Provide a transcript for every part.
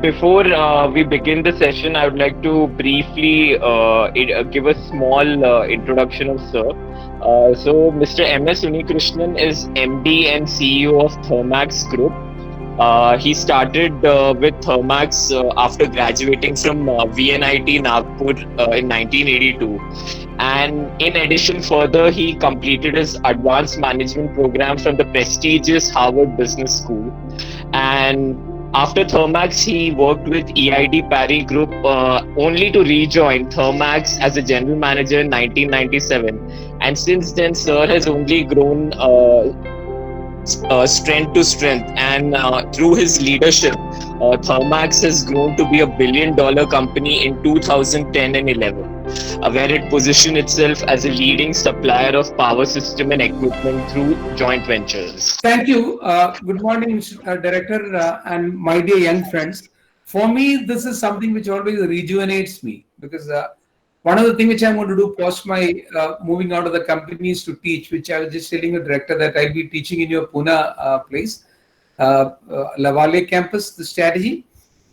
Before we begin the session, I would like to briefly give a small introduction of Sir. Mr. M.S. Unikrishnan is MD and CEO of Thermax Group. He started with Thermax after graduating from VNIT Nagpur in 1982. And in addition, further, he completed his advanced management program from the prestigious Harvard Business School. And after Thermax, he worked with EID Parry Group only to rejoin Thermax as a general manager in 1997. And since then, Sir has only grown strength to strength. And through his leadership, Thermax has grown to be a billion-dollar company in 2010 and 11, where it positioned itself as a leading supplier of power system and equipment through joint ventures. Thank you. Good morning, Director, and my dear young friends. For me, this is something which always rejuvenates me because one of the things which I'm going to do post my moving out of the company is to teach, which I was just telling the director that I'll be teaching in your Pune place, Lavale campus, the strategy.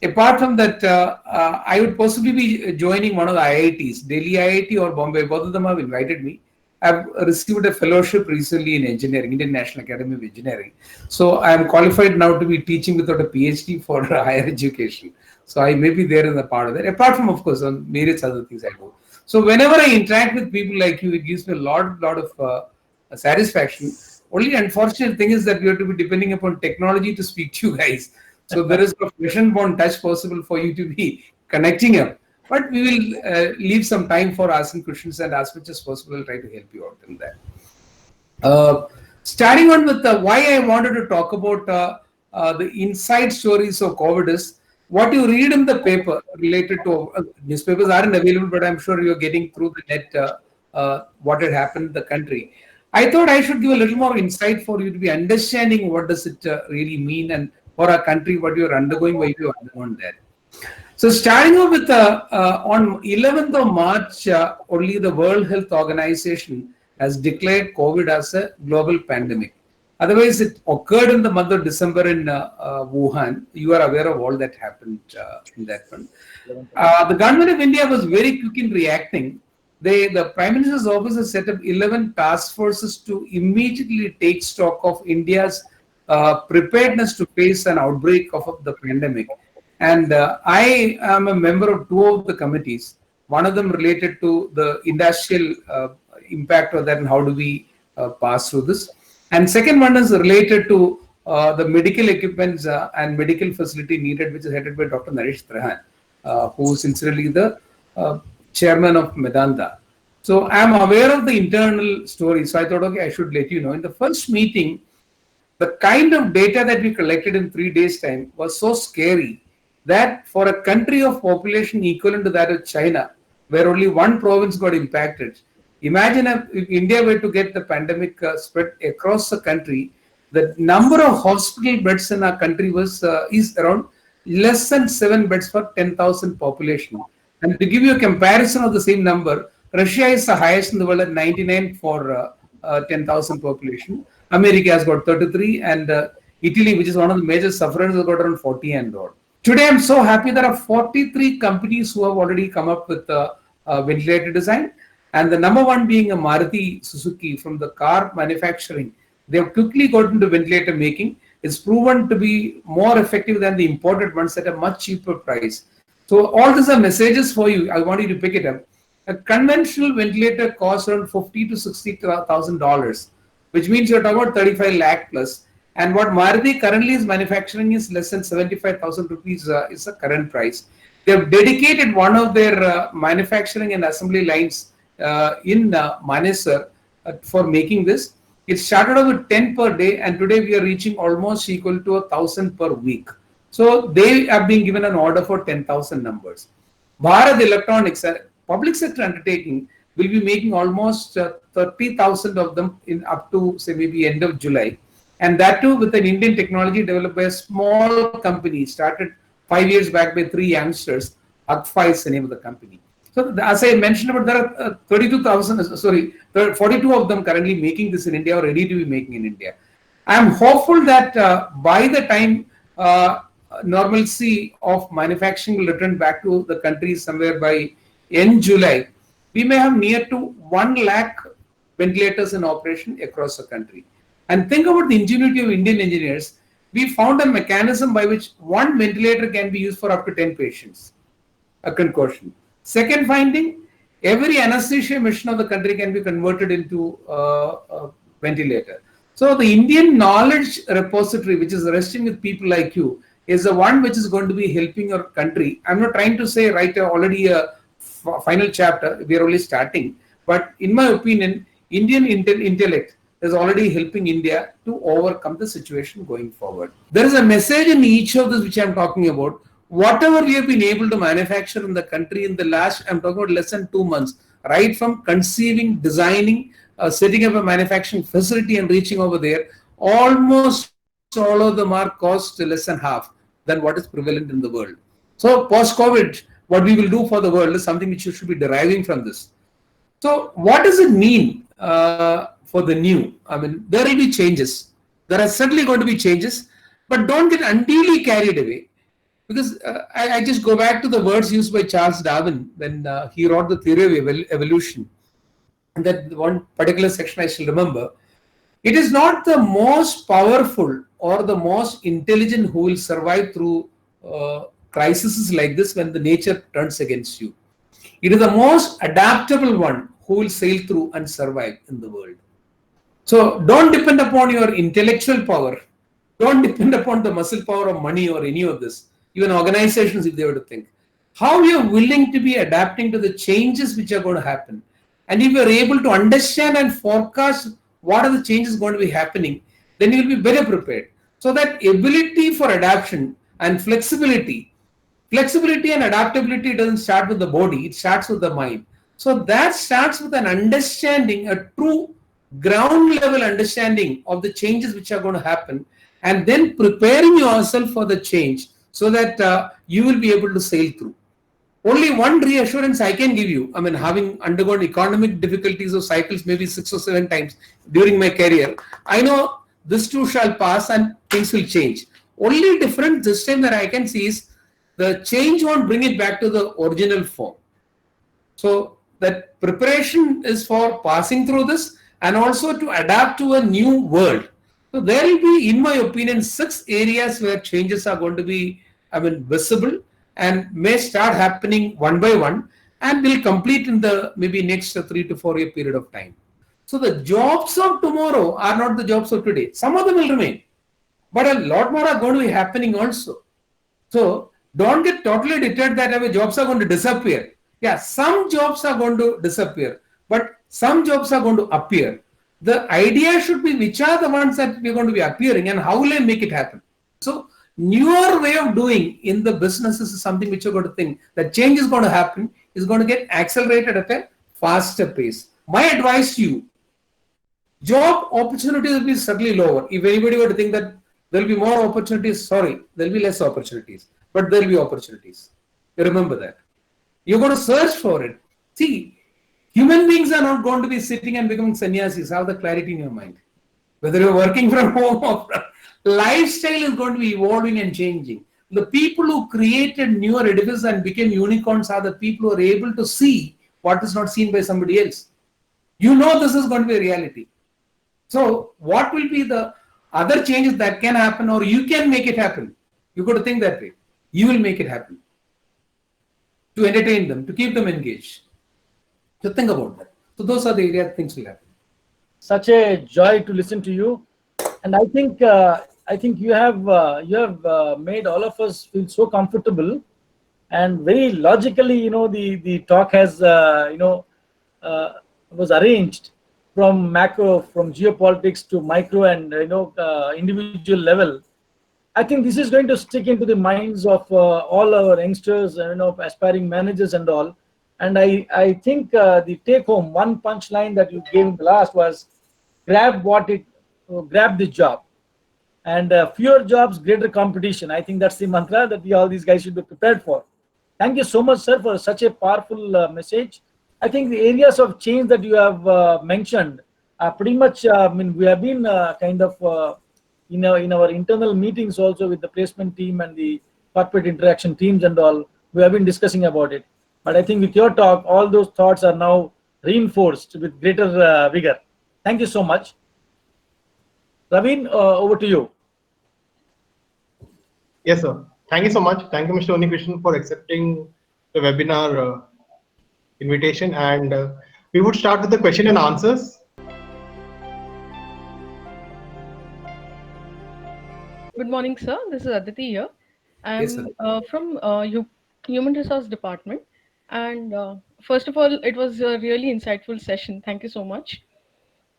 Apart from that, I would possibly be joining one of the IITs, Delhi IIT or Bombay. Both of them have invited me. I've received a fellowship recently in engineering, Indian National Academy of Engineering. So I am qualified now to be teaching without a PhD for higher education. So I may be there in the part of that. Apart from, of course, on various other things I do. So whenever I interact with people like you, it gives me a lot of satisfaction. Only unfortunate thing is that we have to be depending upon technology to speak to you guys. So there is a vision-born touch possible for you to be connecting up. But we will leave some time for asking questions, and as much as possible, try to help you out in that. Starting on with why I wanted to talk about the inside stories of COVID is what you read in the paper related to newspapers aren't available, but I'm sure you're getting through the net what had happened in the country. I thought I should give a little more insight for you to be understanding what does it really mean, and for our country, what you're undergoing, why you're undergoing that. So starting off with on 11th of March, only the World Health Organization has declared COVID as a global pandemic. Otherwise, it occurred in the month of December in Wuhan. You are aware of all that happened in that one. The government of India was very quick in reacting. The Prime Minister's office has set up 11 task forces to immediately take stock of India's preparedness to face an outbreak of the pandemic. And I am a member of two of the committees. One of them related to the industrial impact of that and how do we pass through this. And second one is related to the medical equipments and medical facility needed, which is headed by Dr. Naresh Trehan, who is incidentally the chairman of Medanta. So I'm aware of the internal story. So I thought, okay, I should let you know. In the first meeting, the kind of data that we collected in 3 days' time was so scary that for a country of population equivalent to that of China, where only one province got impacted, imagine if India were to get the pandemic spread across the country, the number of hospital beds in our country is around less than 7 beds per 10,000 population. And to give you a comparison of the same number, Russia is the highest in the world at 99 for 10,000 population. America has got 33, and Italy, which is one of the major sufferers, has got around 40 and odd. Today, I'm so happy there are 43 companies who have already come up with a ventilator design. And the number one being a Maruti Suzuki from the car manufacturing. They have quickly got into ventilator making. It's proven to be more effective than the imported ones at a much cheaper price. So all these are messages for you. I want you to pick it up. A conventional ventilator costs around $50,000 to $60,000, which means you're talking about 35 lakh plus. And what Maruti currently is manufacturing is less than 75,000 rupees is the current price. They have dedicated one of their manufacturing and assembly lines in Manesar for making this. It started off with 10 per day, and today we are reaching almost equal to 1,000 per week. So they are being given an order for 10,000 numbers. Bharat Electronics, a public sector undertaking, will be making almost 30,000 of them in up to say maybe end of July. And that too with an Indian technology developed by a small company, started 5 years back by 3 youngsters. Agfa is the name of the company. So as I mentioned about, there are 32,000, sorry, 42 of them currently making this in India or ready to be making in India. I am hopeful that by the time normalcy of manufacturing will return back to the country somewhere by end July, we may have near to 1 lakh ventilators in operation across the country. And think about the ingenuity of Indian engineers. We found a mechanism by which one ventilator can be used for up to 10 patients. A concussion. Second finding, every anesthesia machine of the country can be converted into a ventilator. So the Indian knowledge repository, which is resting with people like you, is the one which is going to be helping your country. I'm not trying to say write already a final chapter. We are only starting. But in my opinion, Indian intellect is already helping India to overcome the situation going forward. There is a message in each of this which I'm talking about. Whatever we have been able to manufacture in the country in the last, I'm talking about less than 2 months, right from conceiving, designing, setting up a manufacturing facility and reaching over there, almost all of them are cost less than half than what is prevalent in the world. So post-COVID, what we will do for the world is something which you should be deriving from this. So what does it mean for the new? I mean, there will be changes. There are certainly going to be changes, but don't get unduly carried away. Because I just go back to the words used by Charles Darwin when he wrote the theory of evolution. And that one particular section I shall remember. It is not the most powerful or the most intelligent who will survive through crises like this when the nature turns against you. It is the most adaptable one who will sail through and survive in the world. So don't depend upon your intellectual power. Don't depend upon the muscle power of money or any of this. Even organizations, if they were to think. How you are willing to be adapting to the changes which are going to happen. And if you are able to understand and forecast what are the changes going to be happening, then you will be better prepared. So that ability for adaptation and flexibility and adaptability doesn't start with the body, it starts with the mind. So that starts with an understanding, a true ground level understanding of the changes which are going to happen, and then preparing yourself for the change so that you will be able to sail through. Only one reassurance I can give you, I mean, having undergone economic difficulties of cycles maybe 6 or 7 times during my career, I know this too shall pass and things will change. Only difference this time that I can see is the change won't bring it back to the original form. So that preparation is for passing through this and also to adapt to a new world. So there will be, in my opinion, 6 areas where changes are going to be, visible and may start happening one by one and will complete in the maybe next 3 to 4 year period of time. So the jobs of tomorrow are not the jobs of today. Some of them will remain, but a lot more are going to be happening also. So don't get totally deterred that our jobs are going to disappear. Yeah, some jobs are going to disappear, but some jobs are going to appear. The idea should be which are the ones that we're going to be appearing and how will I make it happen. So newer way of doing in the businesses is something which you're going to think that change is going to happen, is going to get accelerated at a faster pace. My advice to you, job opportunities will be certainly lower. If anybody were to think that there will be more opportunities, sorry, there will be less opportunities, but there will be opportunities. You remember that. You're going to search for it. See, human beings are not going to be sitting and becoming sannyasis. Have the clarity in your mind. Whether you're working from home or from, lifestyle is going to be evolving and changing. The people who created newer edifices and became unicorns are the people who are able to see what is not seen by somebody else. You know this is going to be a reality. So what will be the other changes that can happen, or you can make it happen? You've got to think that way. You will make it happen. To entertain them, to keep them engaged. So think about that. So those are the areas things will happen. Such a joy to listen to you, and I think you have made all of us feel so comfortable, and very logically, the talk has was arranged from macro, from geopolitics to micro and individual level. I think this is going to stick into the minds of all our youngsters, aspiring managers and all. And I think the take home, one punchline that you gave in the last was grab the job. And fewer jobs, greater competition. I think that's the mantra that all these guys should be prepared for. Thank you so much, sir, for such a powerful message. I think the areas of change that you have mentioned are pretty much, we have been in our internal meetings also with the placement team and the corporate interaction teams and all, we have been discussing about it. But I think with your talk, all those thoughts are now reinforced with greater vigor. Thank you so much. Raveen, over to you. Yes, sir. Thank you so much. Thank you, Mr. Unikrishnan, for accepting the webinar invitation. And we would start with the question and answers. Good morning, sir. This is Aditi here. Yes, I'm from Human Resource Department. And first of all, it was a really insightful session. Thank you so much.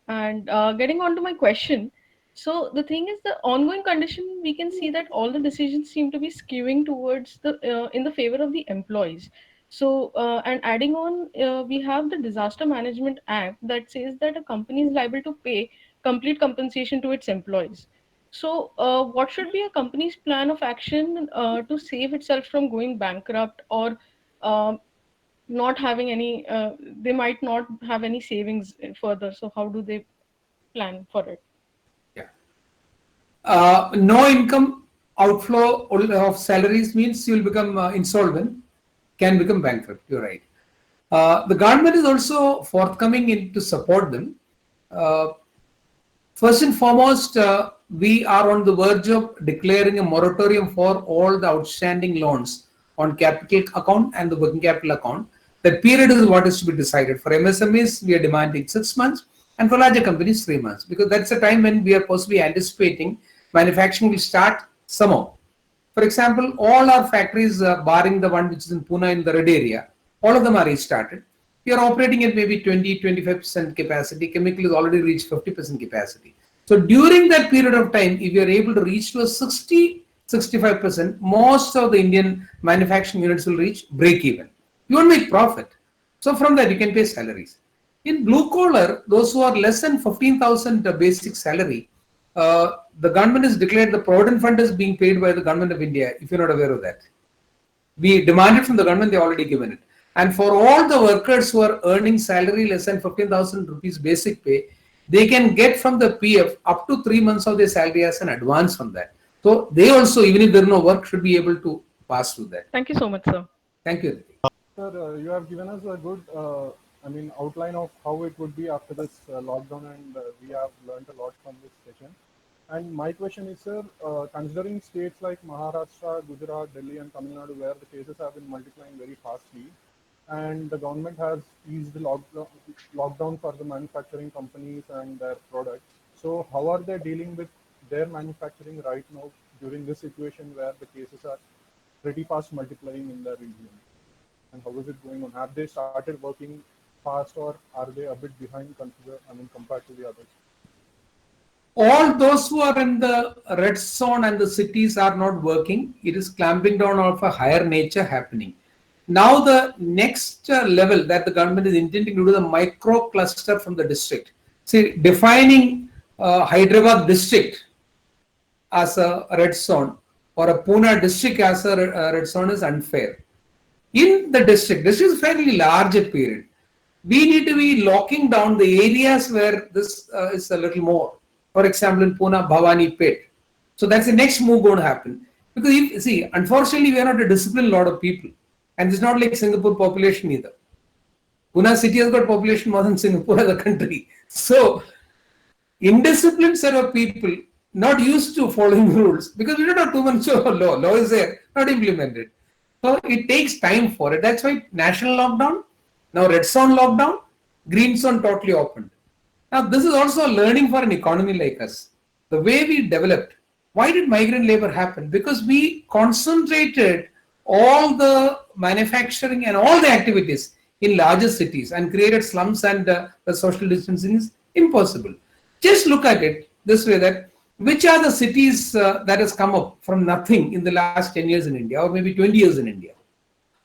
And getting on to my question. So the thing is, the ongoing condition, we can see that all the decisions seem to be skewing towards the in the favor of the employees. So and adding on, we have the Disaster Management Act that says that a company is liable to pay complete compensation to its employees. So what should be a company's plan of action to save itself from going bankrupt or not having any? They might not have any savings further. So how do they plan for it? No income outflow of salaries means you'll become insolvent, can become bankrupt. You're right. The government is also forthcoming to support them. First and foremost, we are on the verge of declaring a moratorium for all the outstanding loans on capital account and the working capital account. That period is what is to be decided. For MSMEs, we are demanding 6 months, and for larger companies, 3 months, because that's the time when we are possibly anticipating manufacturing will start somehow. For example, all our factories, barring the one which is in Pune in the red area, all of them are restarted. We are operating at maybe 20-25% capacity. Chemical has already reached 50% capacity. So during that period of time, if you are able to reach to a 60-65%, most of the Indian manufacturing units will reach break even. You won't make profit. So from that, you can pay salaries. In blue collar, those who are less than 15,000 basic salary, the government has declared the Provident Fund is being paid by the government of India, if you're not aware of that. We demanded from the government, they already given it. And for all the workers who are earning salary less than 15,000 rupees basic pay, they can get from the PF up to 3 months of their salary as an advance from that. So they also, even if there is no work, should be able to pass through that. Thank you so much, sir. Thank you. Sir, you have given us a good outline of how it would be after this lockdown, and we have learned a lot from this session. And my question is, sir, considering states like Maharashtra, Gujarat, Delhi and Tamil Nadu, where the cases have been multiplying very fastly, and the government has eased the lockdown for the manufacturing companies and their products. So how are they dealing with their manufacturing right now during this situation where the cases are pretty fast multiplying in their region? And how is it going on? Have they started working fast, or are they a bit behind compared to the others? All those who are in the red zone and the cities are not working. It is clamping down of a higher nature happening. Now the next level that the government is intending to do the micro cluster from the district. See, defining Hyderabad district as a red zone or a Pune district as a red zone is unfair. In the district, this is fairly larger period. We need to be locking down the areas where this is a little more. For example, in Pune, Bhavani Pet. So that's the next move going to happen. Because if, see, unfortunately, we are not a disciplined lot of people. And it's not like Singapore population either. Pune city has got population more than Singapore as a country. So, indisciplined set of people not used to following rules because we don't have too much of law. Law is there, not implemented. So, it takes time for it. That's why national lockdown, now red zone lockdown, green zone totally opened. Now, this is also a learning for an economy like us. The way we developed. Why did migrant labor happen? Because we concentrated all the manufacturing and all the activities in larger cities and created slums, and the social distancing is impossible. Just look at it this way, that which are the cities that has come up from nothing in the last 10 years in India, or maybe 20 years in India.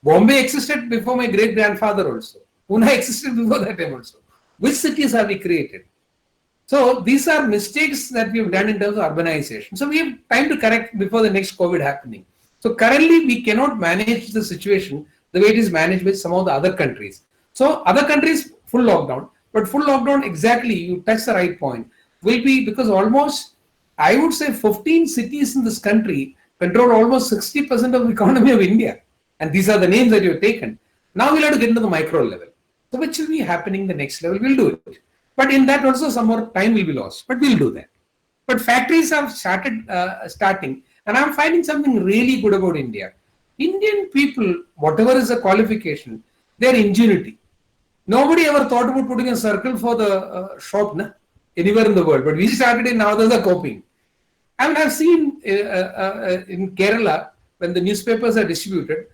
Bombay existed before my great grandfather also. Pune existed before that time also. Which cities have we created? So these are mistakes that we have done in terms of urbanization. So we have time to correct before the next COVID happening. So currently we cannot manage the situation the way it is managed with some of the other countries. So other countries full lockdown, but full lockdown exactly, you touch the right point, will be because almost, I would say 15 cities in this country control almost 60% of the economy of India. And these are the names that you have taken. Now we'll have to get into the micro level. So which will be happening the next level, we'll do it. But in that also some more time will be lost, but we'll do that. But factories have starting, and I'm finding something really good about India. Indian people, whatever is the qualification, their ingenuity. Nobody ever thought about putting a circle for the shop anywhere in the world, but we started it, now there's a coping. I mean, I've seen in Kerala, when the newspapers are distributed,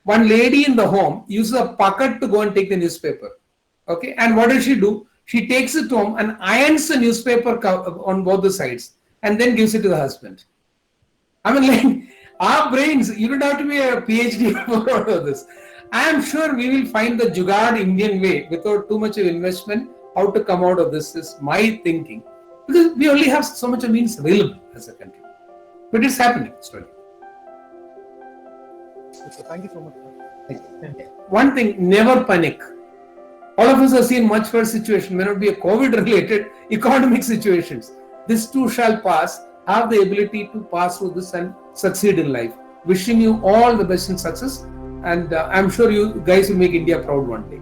one lady in the home uses a bucket to go and take the newspaper. Okay, and what does she do? She takes it home and irons the newspaper on both the sides and then gives it to the husband. I mean, like, our brains, you don't have to be a PhD for all of this. I am sure we will find the Jugaad Indian way without too much of investment, how to come out of this is my thinking. Because we only have so much of means available as a country. But it's happening slowly. Thank you so much. One thing, never panic. All of us have seen much worse situation, may not be a COVID-related economic situations. This too shall pass. Have the ability to pass through this and succeed in life. Wishing you all the best and success. And I'm sure you guys will make India proud one day.